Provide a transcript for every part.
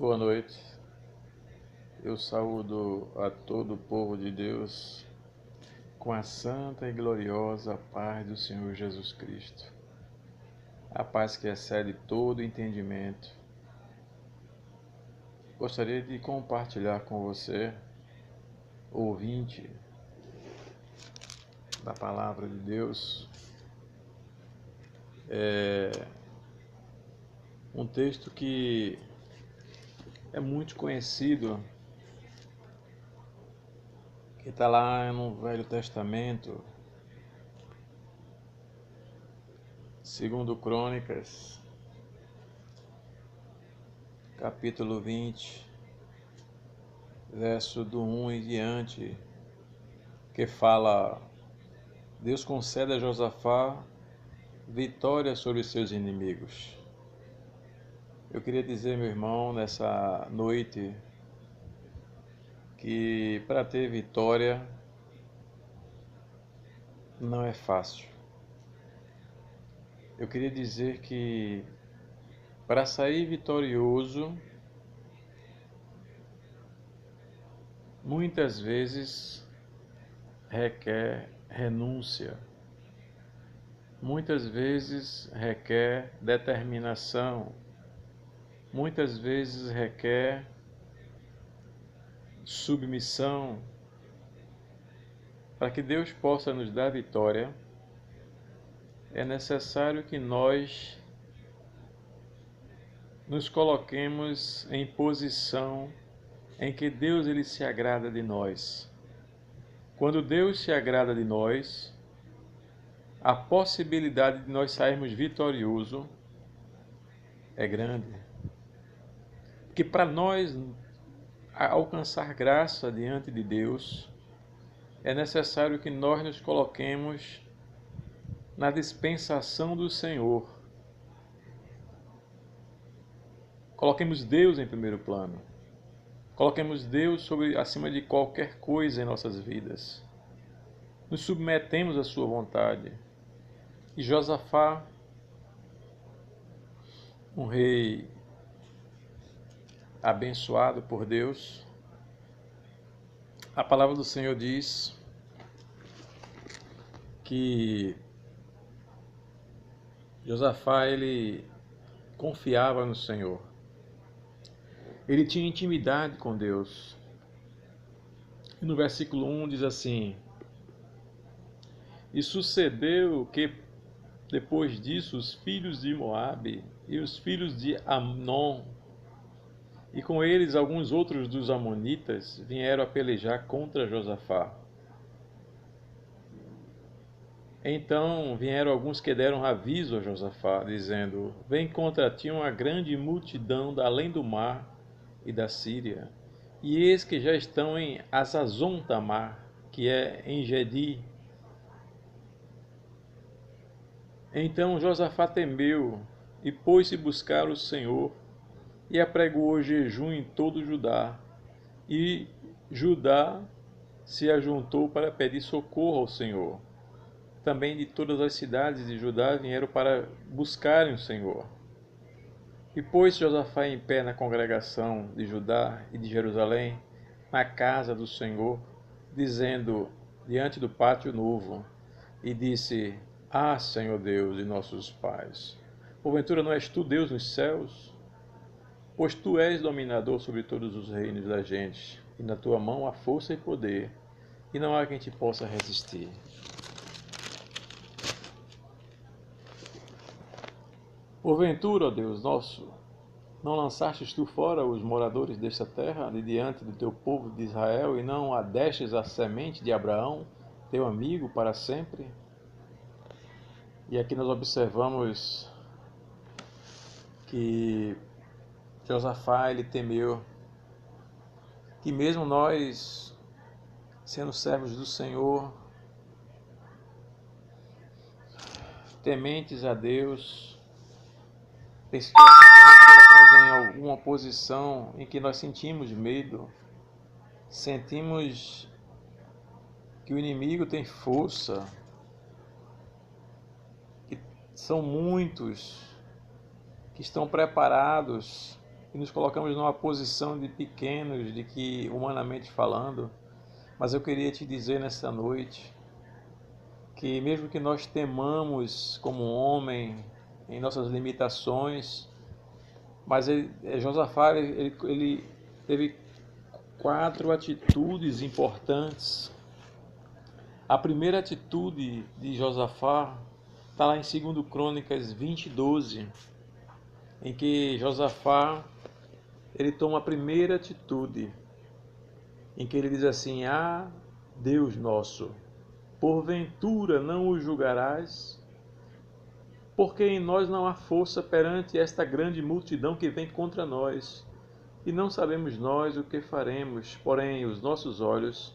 Boa noite, eu saúdo a todo o povo de Deus com a santa e gloriosa paz do Senhor Jesus Cristo, a paz que excede todo entendimento. Gostaria de compartilhar com você, ouvinte da Palavra de Deus, um texto que é muito conhecido, que está lá no Velho Testamento, segundo Crônicas, capítulo 20, verso do 1 em diante, que fala: Deus concede a Josafá vitória sobre seus inimigos. Eu queria dizer, meu irmão, nessa noite, que para ter vitória não é fácil. Eu queria dizer que para sair vitorioso, muitas vezes requer renúncia, muitas vezes requer determinação, muitas vezes requer submissão. Para que Deus possa nos dar vitória, é necessário que nós nos coloquemos em posição em que Deus ele se agrada de nós. Quando Deus se agrada de nós, a possibilidade de nós sairmos vitoriosos é grande. Porque para nós alcançar graça diante de Deus, é necessário que nós nos coloquemos na dispensação do Senhor. Coloquemos Deus em primeiro plano. Coloquemos Deus acima de qualquer coisa em nossas vidas. Nos submetemos à sua vontade. E Josafá, um rei abençoado por Deus, a palavra do Senhor diz que Josafá ele confiava no Senhor. Ele tinha intimidade com Deus. E no versículo 1 diz assim: E sucedeu que depois disso os filhos de Moabe e os filhos de Amnon, e com eles alguns outros dos amonitas, vieram a pelejar contra Josafá. Então vieram alguns que deram aviso a Josafá, dizendo: Vem contra ti uma grande multidão da além do mar e da Síria, e eis que já estão em Hazazon-Tamar, que é em Gedi. Então Josafá temeu e pôs-se buscar o Senhor, e apregoou jejum em todo Judá. E Judá se ajuntou para pedir socorro ao Senhor. Também de todas as cidades de Judá vieram para buscarem o Senhor. E pôs Josafá em pé na congregação de Judá e de Jerusalém, na casa do Senhor, dizendo, diante do pátio novo, e disse: Ah, Senhor Deus de nossos pais, porventura não és tu Deus nos céus? Pois tu és dominador sobre todos os reinos da gente, e na tua mão há força e poder, e não há quem te possa resistir. Porventura, ó Deus nosso, não lançastes tu fora os moradores desta terra, de diante do teu povo de Israel, e não adestes a semente de Abraão, teu amigo, para sempre? E aqui nós observamos que Josafá ele temeu que mesmo nós, sendo servos do Senhor, tementes a Deus, tem situações que nós colocamos em alguma posição em que nós sentimos medo, sentimos que o inimigo tem força, que são muitos que estão preparados e nos colocamos numa posição de pequenos, de que, humanamente falando, mas eu queria te dizer nessa noite que mesmo que nós temamos como homem em nossas limitações, mas Josafá ele teve 4 atitudes importantes. A primeira atitude de Josafá está lá em 2 Crônicas 20:12, em que Josafá ele toma a primeira atitude, em que ele diz assim: Ah, Deus nosso, porventura não o julgarás? Porque em nós não há força perante esta grande multidão que vem contra nós, e não sabemos nós o que faremos, porém os nossos olhos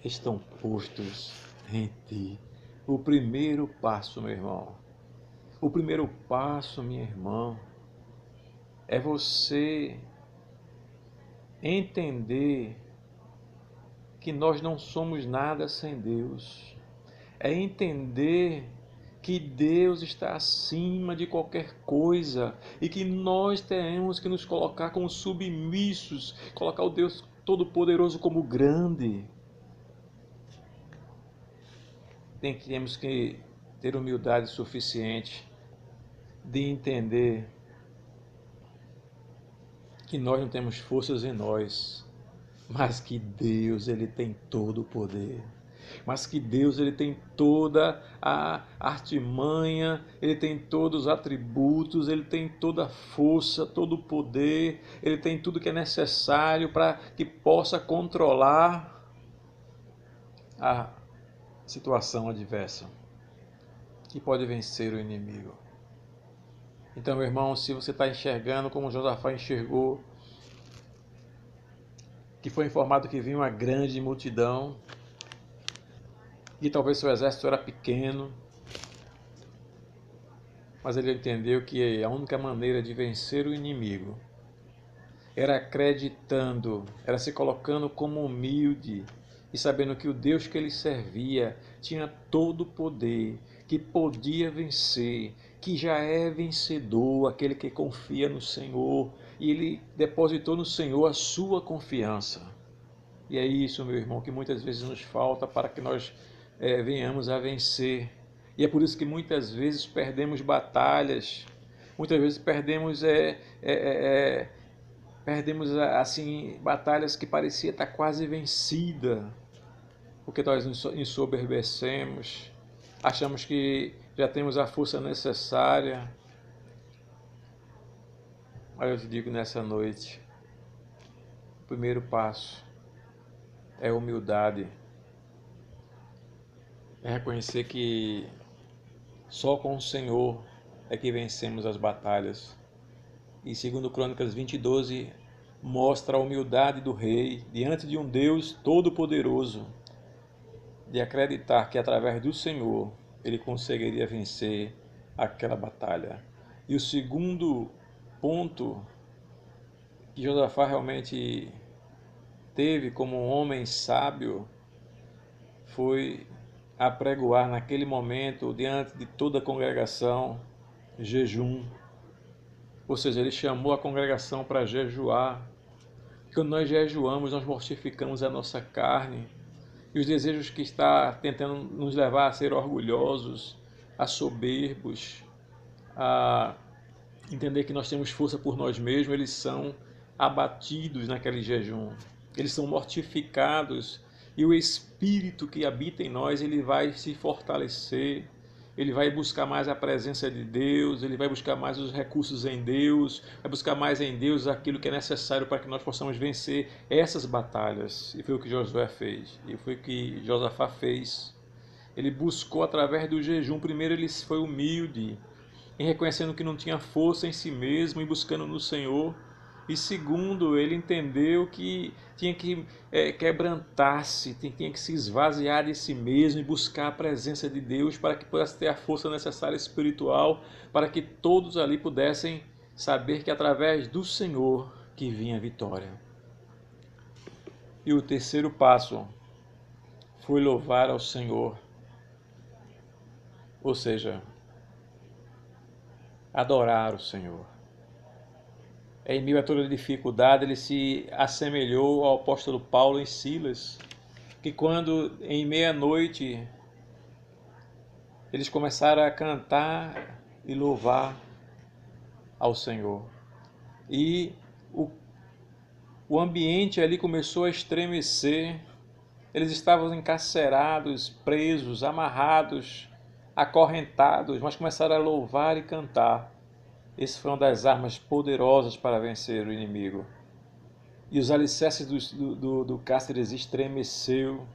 estão postos em ti. O primeiro passo, meu irmão, o primeiro passo, minha irmã, é você entender que nós não somos nada sem Deus. É entender que Deus está acima de qualquer coisa e que nós temos que nos colocar como submissos, colocar o Deus Todo-Poderoso como grande. Temos que ter humildade suficiente de entender que nós não temos forças em nós, mas que Deus ele tem todo o poder. Mas que Deus ele tem toda a artimanha, ele tem todos os atributos, ele tem toda a força, todo o poder, ele tem tudo que é necessário para que possa controlar a situação adversa, que pode vencer o inimigo. Então, meu irmão, se você está enxergando como Josafá enxergou, que foi informado que vinha uma grande multidão, e talvez seu exército era pequeno, mas ele entendeu que a única maneira de vencer o inimigo era acreditando, era se colocando como humilde e sabendo que o Deus que ele servia tinha todo o poder, que podia vencer, que já é vencedor, aquele que confia no Senhor, e ele depositou no Senhor a sua confiança. E é isso, meu irmão, que muitas vezes nos falta para que nós venhamos a vencer. E é por isso que muitas vezes perdemos batalhas, muitas vezes perdemos assim batalhas que parecia estar quase vencida, porque nós nos ensoberbecemos, achamos que já temos a força necessária. Mas eu te digo nessa noite, o primeiro passo é humildade. É reconhecer que só com o Senhor é que vencemos as batalhas. E 2 Crônicas 20:12 mostra a humildade do rei diante de um Deus todo-poderoso, de acreditar que através do Senhor ele conseguiria vencer aquela batalha. E o segundo ponto que Josafá realmente teve como um homem sábio foi apregoar naquele momento, diante de toda a congregação, jejum. Ou seja, ele chamou a congregação para jejuar. Quando nós jejuamos, nós mortificamos a nossa carne e os desejos que está tentando nos levar a ser orgulhosos, a soberbos, a entender que nós temos força por nós mesmos, eles são abatidos naquele jejum. Eles são mortificados e o Espírito que habita em nós, ele vai se fortalecer, ele vai buscar mais a presença de Deus, ele vai buscar mais os recursos em Deus, vai buscar mais em Deus aquilo que é necessário para que nós possamos vencer essas batalhas. E foi o que Josué fez, e foi o que Josafá fez. Ele buscou através do jejum. Primeiro ele foi humilde, em reconhecendo que não tinha força em si mesmo e buscando no Senhor. E segundo, ele entendeu que tinha que quebrantar-se, tinha que se esvaziar de si mesmo e buscar a presença de Deus para que pudesse ter a força necessária espiritual, para que todos ali pudessem saber que através do Senhor que vinha a vitória. E o terceiro passo foi louvar ao Senhor, ou seja, adorar o Senhor. em meio a toda dificuldade, ele se assemelhou ao apóstolo Paulo em Silas, que quando em meia-noite eles começaram a cantar e louvar ao Senhor. E o ambiente ali começou a estremecer. Eles estavam encarcerados, presos, amarrados, acorrentados, mas começaram a louvar e cantar. Esse foi uma das armas poderosas para vencer o inimigo. E os alicerces do cárceres estremeceu.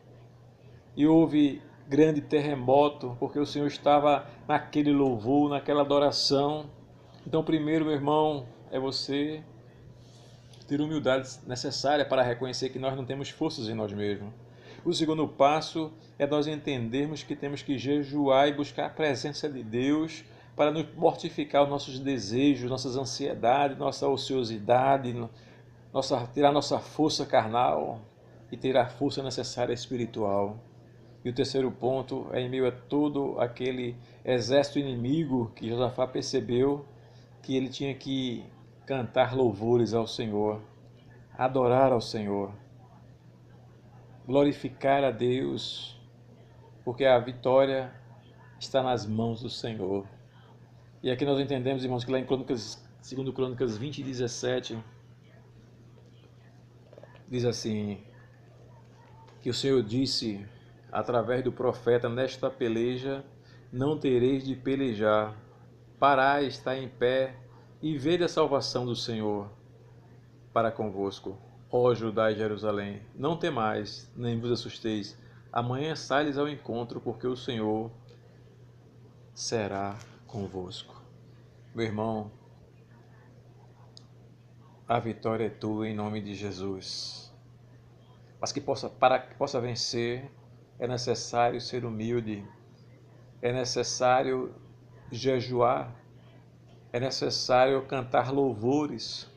E houve grande terremoto, porque o Senhor estava naquele louvor, naquela adoração. Então, primeiro, meu irmão, é você ter humildade necessária para reconhecer que nós não temos forças em nós mesmos. O segundo passo é nós entendermos que temos que jejuar e buscar a presença de Deus para nos mortificar os nossos desejos, nossas ansiedades, nossa ociosidade, tirar nossa força carnal e ter a força necessária espiritual. E o terceiro ponto é em meio a todo aquele exército inimigo que Josafá percebeu que ele tinha que cantar louvores ao Senhor, adorar ao Senhor, glorificar a Deus, porque a vitória está nas mãos do Senhor. E aqui nós entendemos, irmãos, que lá em Crônicas, segundo Crônicas 20:17, diz assim, que o Senhor disse através do profeta: nesta peleja não tereis de pelejar, parai, está em pé e vede a salvação do Senhor para convosco. Ó Judá e Jerusalém, não temais, nem vos assusteis. Amanhã sai-lhes ao encontro, porque o Senhor será convosco. Meu irmão, a vitória é tua em nome de Jesus. Mas para que possa vencer, é necessário ser humilde, é necessário jejuar, é necessário cantar louvores,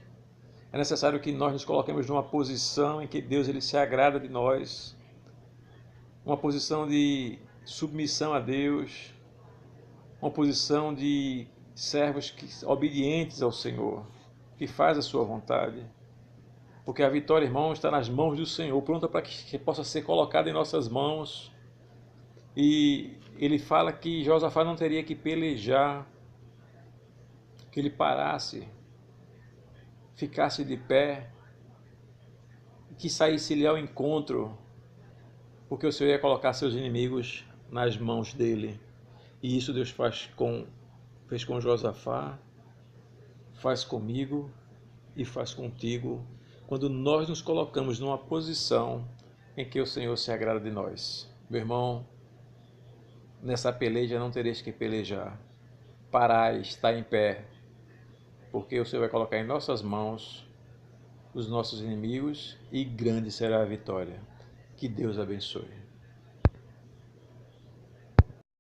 é necessário que nós nos coloquemos numa posição em que Deus ele se agrada de nós, uma posição de submissão a Deus, uma posição de servos obedientes ao Senhor, que faz a sua vontade. Porque a vitória, irmão, está nas mãos do Senhor, pronta para que possa ser colocada em nossas mãos. E ele fala que Josafá não teria que pelejar, que ele parasse, ficasse de pé, que saísse-lhe ao encontro, porque o Senhor ia colocar seus inimigos nas mãos dele. E isso Deus fez com Josafá, faz comigo e faz contigo, quando nós nos colocamos numa posição em que o Senhor se agrada de nós. Meu irmão, nessa peleja não tereis que pelejar. Parai, está em pé, porque o Senhor vai colocar em nossas mãos os nossos inimigos e grande será a vitória. Que Deus abençoe.